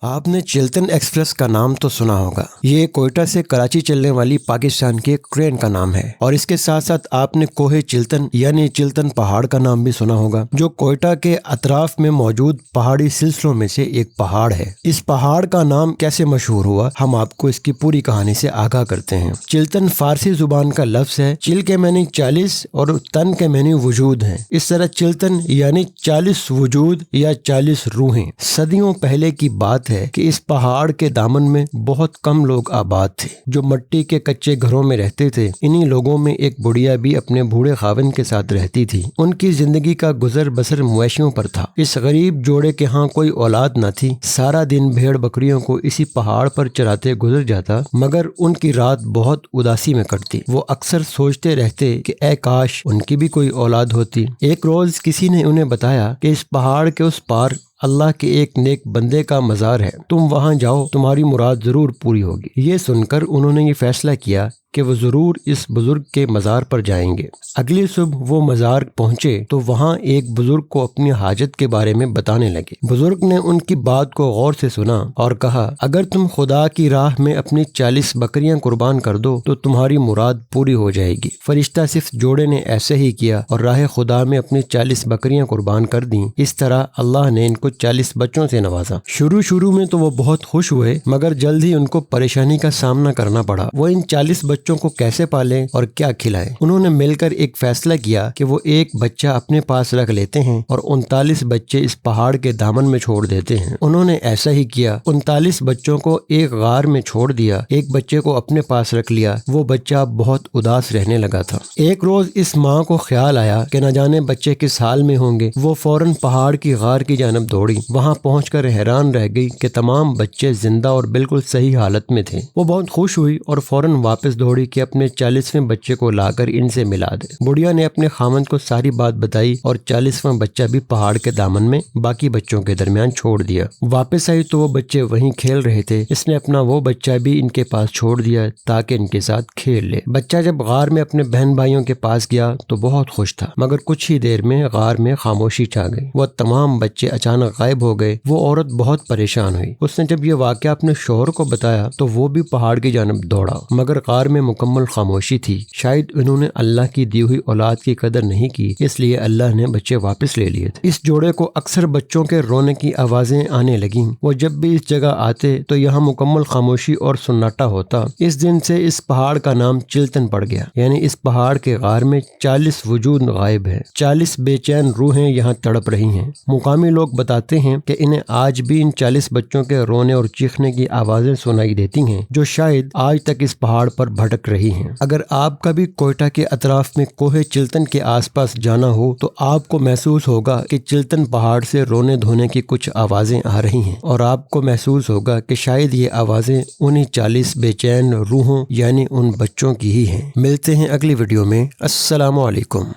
आपने चिल्तन एक्सप्रेस का नाम तो सुना होगा। ये कोयटा से कराची चलने वाली पाकिस्तान की एक ट्रेन का नाम है और इसके साथ साथ आपने कोहे चिल्तन यानी चिल्तन पहाड़ का नाम भी सुना होगा, जो कोयटा के अतराफ में मौजूद पहाड़ी सिलसिलों में से एक पहाड़ है। इस पहाड़ का नाम कैसे मशहूर हुआ, हम आपको इसकी पूरी कहानी से आगाह करते हैं। चिल्तन फारसी जुबान का लफ्ज है। चिल के मैंने 40 और तन के मैंने वजूद है। इस तरह चिल्तन यानी 40 वजूद या 40 रूहें। सदियों पहले की बात है कि इस पहाड़ के दामन में बहुत कम लोग आबाद थे जो मिट्टी के कच्चे घरों में रहते थे। इन्हीं लोगों में एक बुढ़िया भी अपने बूढ़े खाविन के साथ रहती थी। उनकी जिंदगी का गुजर बसर मवेशियों पर था। इस गरीब जोड़े के यहाँ कोई औलाद न थी। सारा दिन भेड़ बकरियों को इसी पहाड़ पर चराते गुजर जाता, मगर उनकी रात बहुत उदासी में कटती। वो अक्सर सोचते रहते कि ऐ काश उनकी भी कोई औलाद होती। एक रोज किसी ने उन्हें बताया कि इस पहाड़ के उस पार अल्लाह के एक नेक बंदे का मज़ार है, तुम वहां जाओ, तुम्हारी मुराद जरूर पूरी होगी। ये सुनकर उन्होंने ये फैसला किया कि वो जरूर इस बुजुर्ग के मज़ार पर जाएंगे। अगली सुबह वो मज़ार पहुंचे तो वहां एक बुजुर्ग को अपनी हाजत के बारे में बताने लगे। बुजुर्ग ने उनकी बात को गौर से सुना और कहा, अगर तुम खुदा की राह में अपनी 40 बकरियां कुर्बान कर दो तो तुम्हारी मुराद पूरी हो जाएगी। फरिश्ता सिर्फ जोड़े ने ऐसे ही किया और राह खुदा में अपनी 40 बकरियां कुर्बान कर दी। इस तरह अल्लाह ने इनको 40 बच्चों से नवाजा। शुरू में तो वो बहुत खुश हुए, मगर जल्द ही उनको परेशानी का सामना करना पड़ा। वो इन 40 बच्चों को कैसे पालें और क्या खिलाएं। उन्होंने मिलकर एक फैसला किया कि वो एक बच्चा अपने पास रख लेते हैं और 39 बच्चे इस पहाड़ के दामन में छोड़ देते हैं। उन्होंने ऐसा ही किया। 39 बच्चों को एक गार में छोड़ दिया। एक बच्चे को अपने पास रख लिया। वो बच्चा बहुत उदास रहने लगा था। एक रोज इस माँ को ख्याल आया कि न जाने बच्चे किस हाल में होंगे। वो फौरन पहाड़ की गार की जानब दौड़ी। वहाँ पहुंचकर हैरान रह गई कि तमाम बच्चे जिंदा और बिल्कुल सही हालत में थे। वो बहुत खुश हुई और फौरन वापस दौड़ी कि अपने 40वें बच्चे को लाकर इनसे मिला दे। बुढ़िया ने अपने खामंद को सारी बात बताई और 40वां बच्चा भी पहाड़ के दामन में बाकी बच्चों के दरमियान छोड़ दिया। वापस आई तो वो बच्चे वहीं खेल रहे थे। इसने अपना वो बच्चा भी इनके पास छोड़ दिया ताकि इनके साथ खेल ले। बच्चा जब गार में अपने बहन भाइयों के पास गया तो बहुत खुश था, मगर कुछ ही देर में गार में खामोशी छा गई। वो तमाम बच्चे अचानक गायब हो गए। वो औरत बहुत परेशान हुई। उसने जब ये वाकया अपने शौहर को बताया तो वो भी पहाड़ की जानब दौड़ा, मगर गार में मुकम्मल खामोशी थी। शायद उन्होंने अल्लाह की दी हुई औलाद की कदर नहीं की, इसलिए अल्लाह ने बच्चे वापस ले लिए थे। इस जोड़े को अक्सर बच्चों के रोने की आवाजें आने लगीं। वो जब भी इस जगह आते तो यहाँ मुकम्मल खामोशी और सन्नाटा होता। इस दिन से इस पहाड़ का नाम चिल्तन पड़ गया, यानी इस पहाड़ के गार में 40 वजूद गायब है। 40 बेचैन रूहें यहाँ तड़प रही हैं। मुकामी लोग बताते हैं कि इन्हें आज भी इन 40 बच्चों के रोने और चीखने की आवाजें सुनाई देती हैं, जो शायद आज तक इस पहाड़ पर भटक रही हैं। अगर आप कभी कोयटा के अतराफ में कोहे चिल्तन के आसपास जाना हो तो आपको महसूस होगा कि चिल्तन पहाड़ से रोने धोने की कुछ आवाजें आ रही हैं और आपको महसूस होगा कि शायद ये आवाजें उन्हीं 40 बेचैन रूहों यानी उन बच्चों की ही हैं। मिलते हैं अगली वीडियो में। अस्सलामु अलैकुम।